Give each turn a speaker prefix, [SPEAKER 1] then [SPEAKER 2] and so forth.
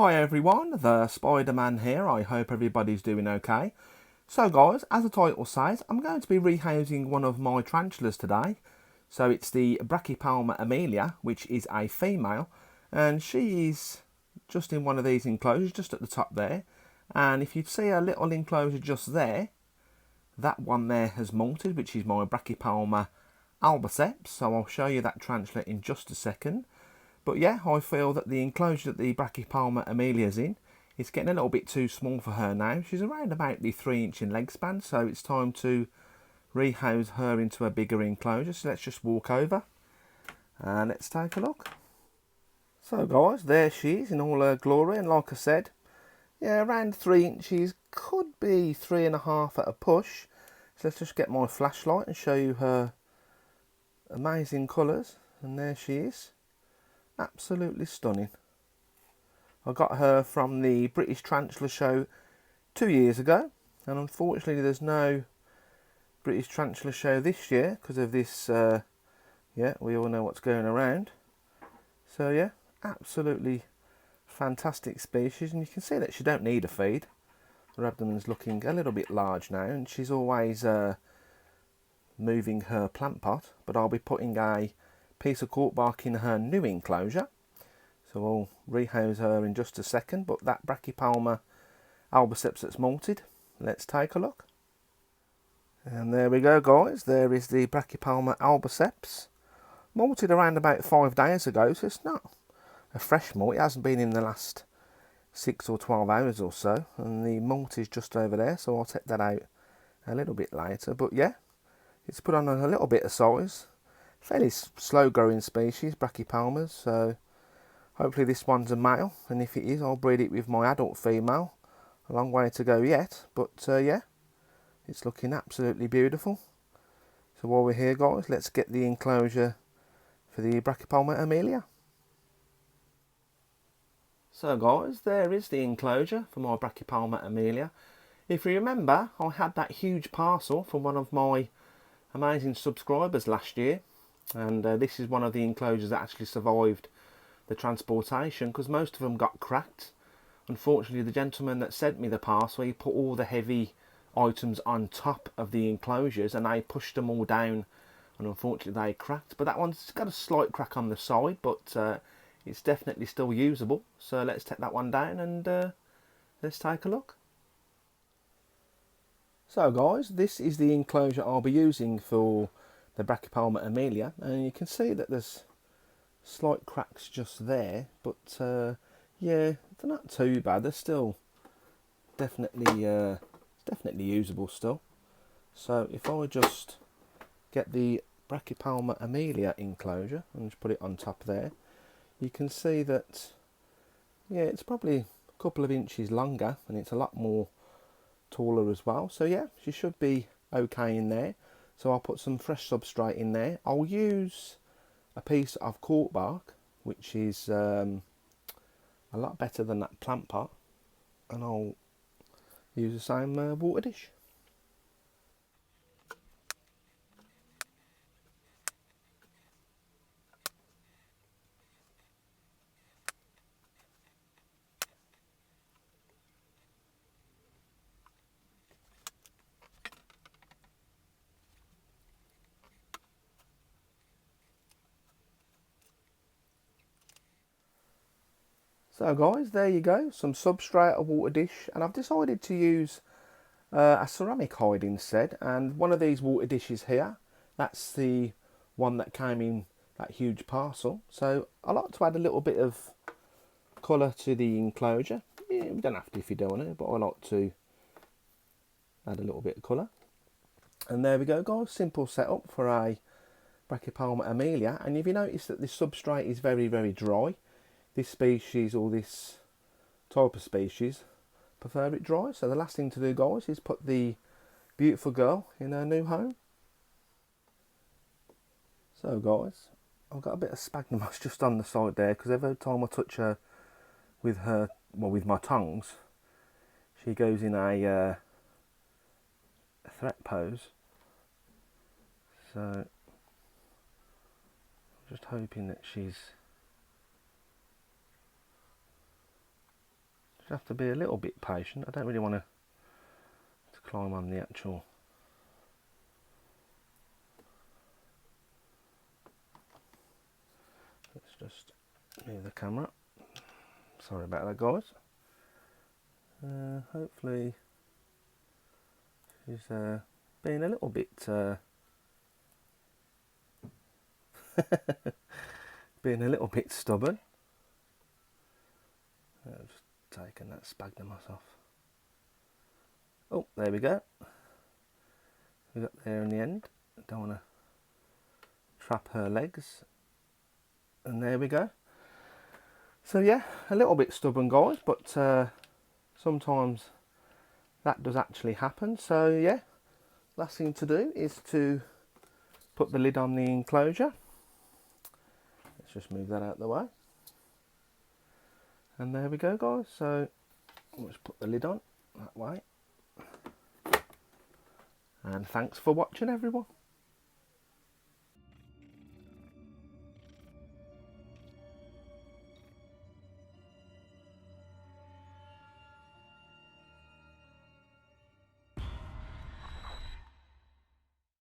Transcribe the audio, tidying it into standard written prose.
[SPEAKER 1] Hi everyone, the Spiderman here. I hope everybody's doing okay. So guys, as the title says, I'm going to be rehousing one of my tarantulas today. So it's the Brachypelma amelia, which is a female, and she is just in one of these enclosures just at the top there. And if you see a little enclosure just there, that one there has molted, which is my Brachypelma albiceps. So I'll show you that tarantula in just a second. But yeah, I feel that the enclosure that the Brachypelma amelia's in is getting a little bit too small for her now. She's around about the 3-inch in leg span, so it's time to rehouse her into a bigger enclosure. So let's just walk over and let's take a look. So guys, there she is in all her glory, and like I said, yeah, around 3 inches, could be 3.5 at a push. So let's just get my flashlight and show you her amazing colours, and there she is. Absolutely stunning. I got her from the British Tarantula show 2 years ago, and unfortunately there's no British Tarantula show this year because of this, yeah, we all know what's going around. So yeah, absolutely fantastic species, and you can see that she don't need a feed. Her abdomen's looking a little bit large now, and she's always moving her plant pot, but I'll be putting a piece of cork bark in her new enclosure. So we'll rehouse her in just a second, but that Brachypelma albiceps that's molted, let's take a look. And there we go guys, there is the Brachypelma albiceps. Molted around about 5 days ago, so it's not a fresh molt. It hasn't been in the last 6 or 12 hours or so, and the molt is just over there, so I'll take that out a little bit later. But yeah, it's put on a little bit of size. Fairly slow growing species, Brachypelmas, so hopefully this one's a male, and if it is, I'll breed it with my adult female. A long way to go yet, but yeah, it's looking absolutely beautiful. So while we're here guys, let's get the enclosure for the Brachypelma amelia. So guys, there is the enclosure for my Brachypelma amelia. If you remember, I had that huge parcel from one of my amazing subscribers last year, and this is one of the enclosures that actually survived the transportation, because most of them got cracked. Unfortunately, the gentleman that sent me the parcel, he put all the heavy items on top of the enclosures and I pushed them all down, and unfortunately they cracked. But that one's got a slight crack on the side, but it's definitely still usable. So let's take that one down and let's take a look. So guys, this is the enclosure I'll be using for the Brachypelma amelia, and you can see that there's slight cracks just there, but yeah, they're not too bad. They're still definitely usable still. So if I just get the Brachypelma amelia enclosure and just put it on top there, you can see that yeah, it's probably a couple of inches longer, and it's a lot more taller as well. So yeah, she should be okay in there. So I'll put some fresh substrate in there. I'll use a piece of cork bark, which is a lot better than that plant pot, and I'll use the same water dish. So guys, there you go, some substrate, a water dish, and I've decided to use a ceramic hide instead. And one of these water dishes here, that's the one that came in that huge parcel. So I like to add a little bit of colour to the enclosure. Yeah, you don't have to if you don't want to, but I like to add a little bit of colour. And there we go guys, simple setup for a Brachypelma amelia. And if you notice that this substrate is very dry, this species, or this type of species, prefer it dry. So the last thing to do guys is put the beautiful girl in her new home. So guys, I've got a bit of sphagnum moss just on the side there, because every time I touch her with my tongs, she goes in a threat pose. So I'm just hoping that she's have to be a little bit patient. I don't really want to climb on the actual. Let's just move the camera. Sorry about that, guys. Hopefully she's being a little bit being a little bit stubborn. I've just taken that sphagnum off. Oh, there we go. We got there in the end. Don't want to trap her legs. And there we go. So yeah, a little bit stubborn, guys, but sometimes that does actually happen. So yeah, last thing to do is to put the lid on the enclosure. Let's just move that out of the way. And there we go, guys. So let's put the lid on that way. And thanks for watching, everyone.